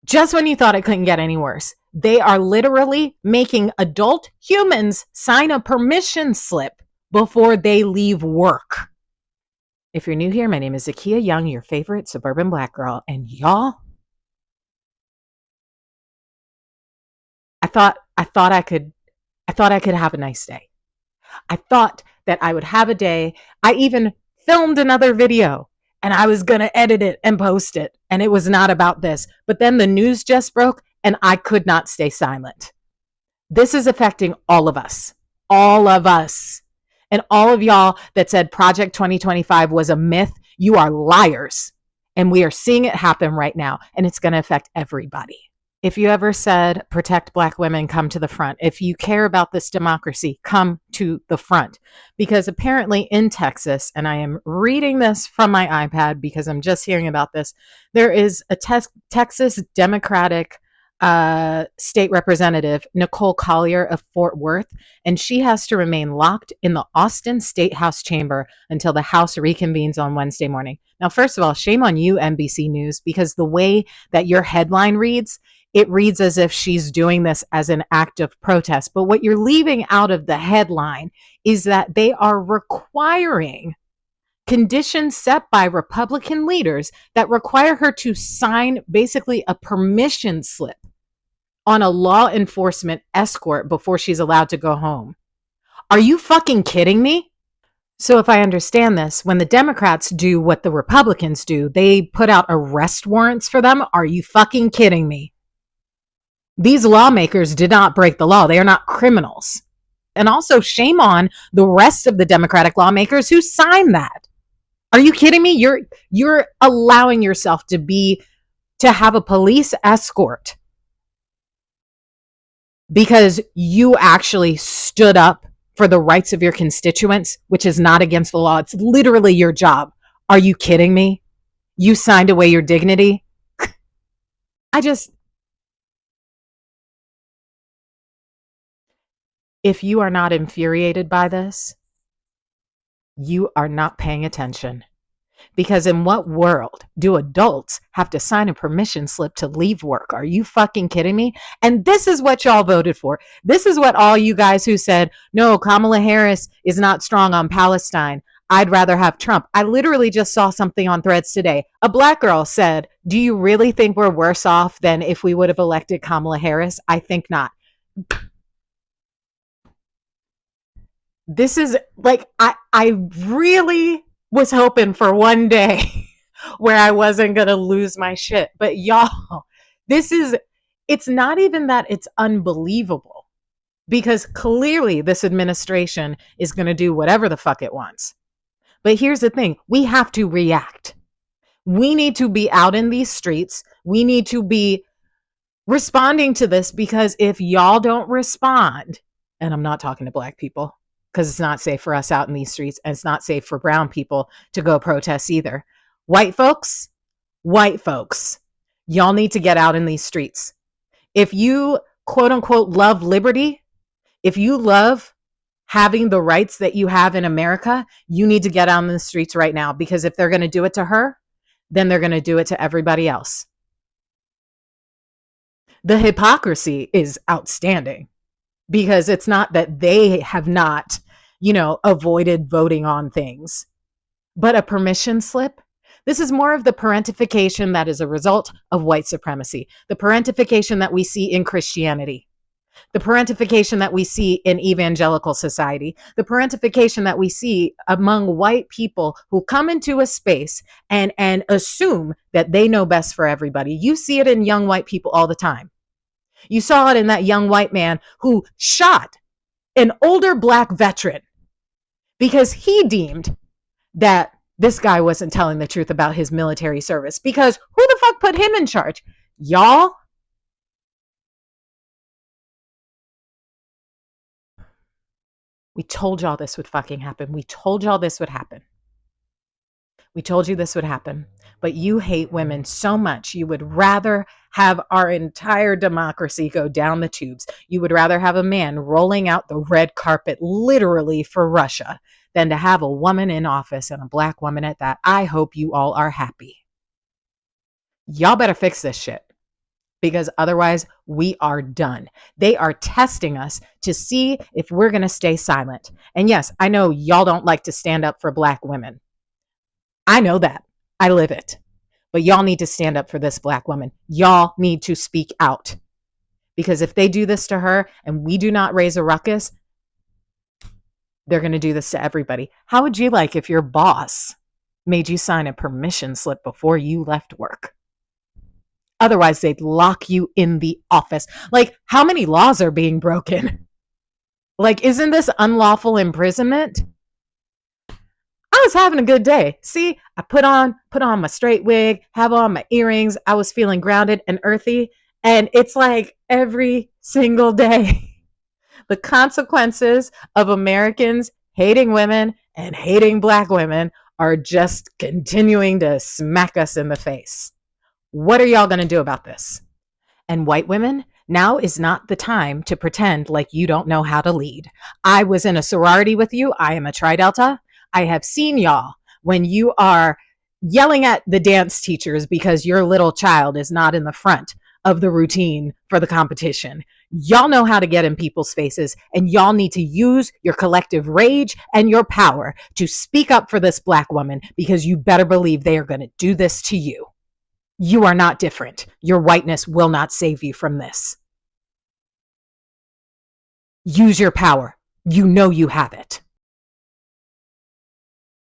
Just when you thought it couldn't get any worse, they are literally making adult humans sign a permission slip before they leave work. If you're new here, my name is Zakia Young, your favorite suburban black girl, and y'all, I thought I could have a nice day. I thought that I would have a day. I even filmed another video and I was going to edit it and post it, and it was not about this. But then the news just broke and I could not stay silent. This is affecting all of us. All of us. And all of y'all that said Project 2025 was a myth, you are liars. And we are seeing it happen right now, and it's going to affect everybody. If you ever said, protect Black women, come to the front. If you care about this democracy, come to the front. Because apparently in Texas, and I am reading this from my iPad because I'm just hearing about this, there is a Texas Democratic state representative, Nicole Collier of Fort Worth, and she has to remain locked in the Austin State House chamber until the House reconvenes on Wednesday morning. Now, first of all, shame on you, NBC News, because the way that your headline reads, it reads as if she's doing this as an act of protest. But what you're leaving out of the headline is that they are requiring conditions set by Republican leaders that require her to sign basically a permission slip on a law enforcement escort before she's allowed to go home. Are you fucking kidding me? So if I understand this, when the Democrats do what the Republicans do, they put out arrest warrants for them. Are you fucking kidding me? These lawmakers did not break the law. They are not criminals. And also shame on the rest of the Democratic lawmakers who signed that. Are you kidding me? You're allowing yourself to have a police escort because you actually stood up for the rights of your constituents, which is not against the law. It's literally your job. Are you kidding me? You signed away your dignity. If you are not infuriated by this, you are not paying attention. Because in what world do adults have to sign a permission slip to leave work? Are you fucking kidding me? And this is what y'all voted for. This is what all you guys who said, no, Kamala Harris is not strong on Palestine. I'd rather have Trump. I literally just saw something on Threads today. A black girl said, do you really think we're worse off than if we would have elected Kamala Harris? I think not. This is like, I really was hoping for one day where I wasn't going to lose my shit. But y'all, it's not even that it's unbelievable, because clearly this administration is going to do whatever the fuck it wants. But here's the thing, we have to react. We need to be out in these streets. We need to be responding to this, because if y'all don't respond, and I'm not talking to black people, because it's not safe for us out in these streets, and it's not safe for brown people to go protest either. White folks, y'all need to get out in these streets. If you quote unquote love liberty, if you love having the rights that you have in America, you need to get out in the streets right now, because if they're going to do it to her, then they're going to do it to everybody else. The hypocrisy is outstanding, because it's not that they have not, avoided voting on things, but a permission slip. This is more of the parentification that is a result of white supremacy, the parentification that we see in Christianity, the parentification that we see in evangelical society, the parentification that we see among white people who come into a space and assume that they know best for everybody. You see it in young white people all the time. You saw it in that young white man who shot an older black veteran because he deemed that this guy wasn't telling the truth about his military service. Because who the fuck put him in charge? Y'all? We told y'all this would fucking happen. We told y'all this would happen. We told you this would happen. But you hate women so much, you would rather have our entire democracy go down the tubes. You would rather have a man rolling out the red carpet literally for Russia than to have a woman in office, and a black woman at that. I hope you all are happy. Y'all better fix this shit, because otherwise we are done. They are testing us to see if we're going to stay silent. And yes, I know y'all don't like to stand up for Black women. I know that. I live it. But y'all need to stand up for this Black woman. Y'all need to speak out. Because if they do this to her and we do not raise a ruckus, they're going to do this to everybody. How would you like if your boss made you sign a permission slip before you left work? Otherwise, they'd lock you in the office. Like, how many laws are being broken? Like, isn't this unlawful imprisonment? I was having a good day. See, I put on my straight wig, have on my earrings. I was feeling grounded and earthy. And it's like every single day, the consequences of Americans hating women and hating Black women are just continuing to smack us in the face. What are y'all going to do about this? And white women, now is not the time to pretend like you don't know how to lead. I was in a sorority with you. I am a Tri Delta. I have seen y'all when you are yelling at the dance teachers because your little child is not in the front of the routine for the competition. Y'all know how to get in people's faces, and y'all need to use your collective rage and your power to speak up for this Black woman, because you better believe they are going to do this to you. You are not different. Your whiteness will not save you from this. Use your power. You know you have it.